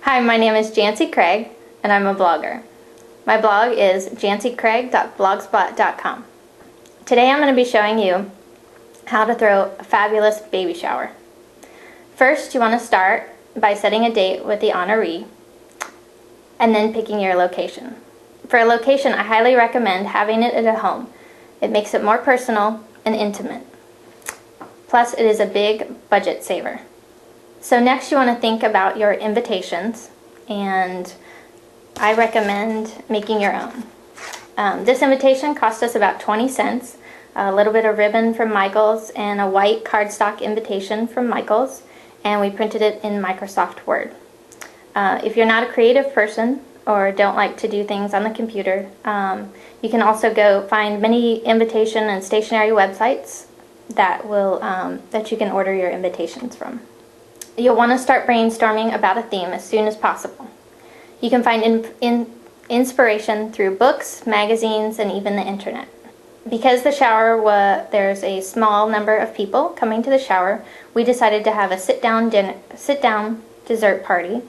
Hi, my name is Jancy Craig, and I'm a blogger. My blog is jancycraig.blogspot.com. Today I'm going to be showing you how to throw a fabulous baby shower. First, you want to start by setting a date with the honoree, and then picking your location. For a location, I highly recommend having it at a home. It makes it more personal and intimate. Plus, it is a big budget saver. So next you want to think about your invitations, and I recommend making your own. This invitation cost us about 20 cents, a little bit of ribbon from Michaels, and a white cardstock invitation from Michaels, and we printed it in Microsoft Word. If you're not a creative person or don't like to do things on the computer, you can also go find many invitation and stationery websites that you can order your invitations from. You'll want to start brainstorming about a theme as soon as possible. You can find inspiration through books, magazines, and even the internet. Because the shower there's a small number of people coming to the shower, we decided to have a sit-down dessert party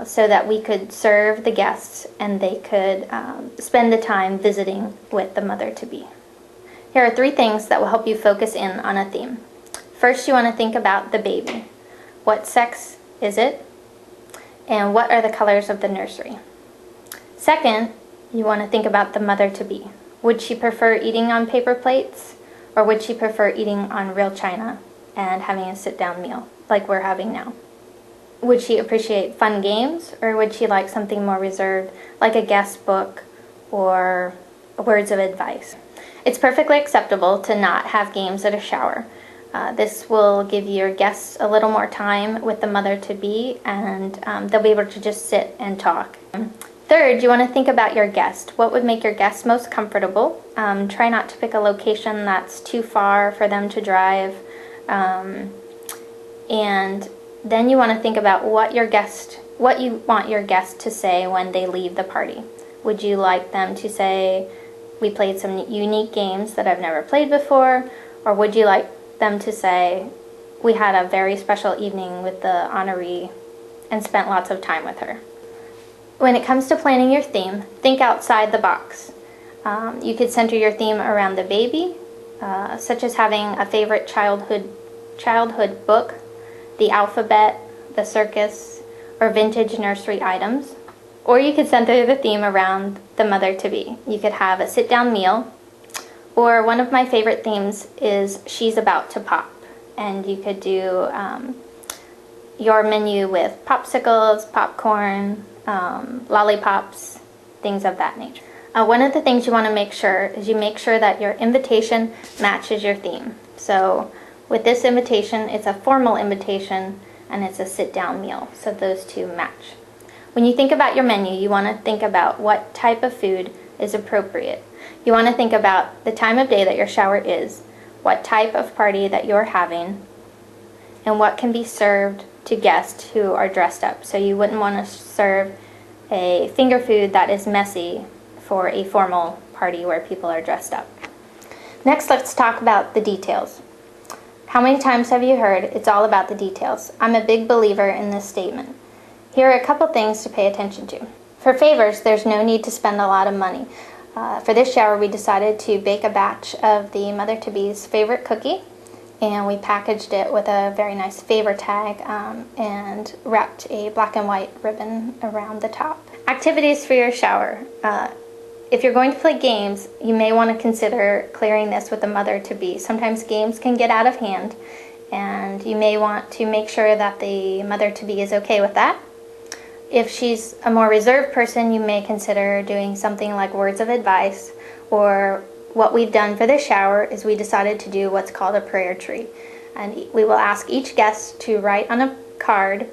so that we could serve the guests and they could spend the time visiting with the mother-to-be. Here are 3 things that will help you focus in on a theme. First, you want to think about the baby. What sex is it? And what are the colors of the nursery? Second, you want to think about the mother-to-be. Would she prefer eating on paper plates, or would she prefer eating on real china and having a sit-down meal like we're having now? Would she appreciate fun games, or would she like something more reserved like a guest book or words of advice? It's perfectly acceptable to not have games at a shower. This will give your guests a little more time with the mother-to-be, and they'll be able to just sit and talk. Third, you want to think about your guest. What would make your guests most comfortable? Try not to pick a location that's too far for them to drive. And then you want to think about what you want your guest to say when they leave the party. Would you like them to say, "We played some unique games that I've never played before," or would you like them to say, "We had a very special evening with the honoree and spent lots of time with her"? When it comes to planning your theme, think outside the box. You could center your theme around the baby, such as having a favorite childhood book, the alphabet, the circus, or vintage nursery items. Or you could center the theme around the mother-to-be. You could have a sit-down meal, or one of my favorite themes is She's About to Pop. And you could do your menu with popsicles, popcorn, lollipops, things of that nature. One of the things you want to make sure is you make sure that your invitation matches your theme. So with this invitation, it's a formal invitation and it's a sit-down meal. So those two match. When you think about your menu, you want to think about what type of food is appropriate. You want to think about the time of day that your shower is, what type of party that you're having, and what can be served to guests who are dressed up. So you wouldn't want to serve a finger food that is messy for a formal party where people are dressed up. Next, let's talk about the details. How many times have you heard it's all about the details? I'm a big believer in this statement. Here are a couple things to pay attention to. For favors, there's no need to spend a lot of money. For this shower, we decided to bake a batch of the mother-to-be's favorite cookie, and we packaged it with a very nice favor tag and wrapped a black and white ribbon around the top. Activities for your shower. If you're going to play games, you may want to consider clearing this with the mother-to-be. Sometimes games can get out of hand, and you may want to make sure that the mother-to-be is okay with that. If she's a more reserved person, you may consider doing something like words of advice, or what we've done for this shower is we decided to do what's called a prayer tree. And we will ask each guest to write on a card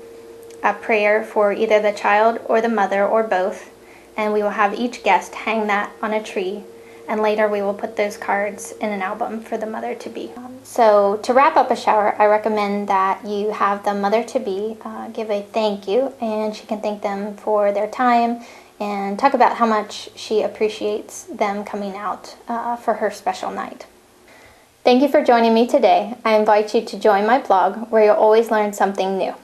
a prayer for either the child or the mother or both, and we will have each guest hang that on a tree, and later we will put those cards in an album for the mother-to-be. So to wrap up a shower, I recommend that you have the mother-to-be give a thank you, and she can thank them for their time and talk about how much she appreciates them coming out for her special night. Thank you for joining me today. I invite you to join my blog where you'll always learn something new.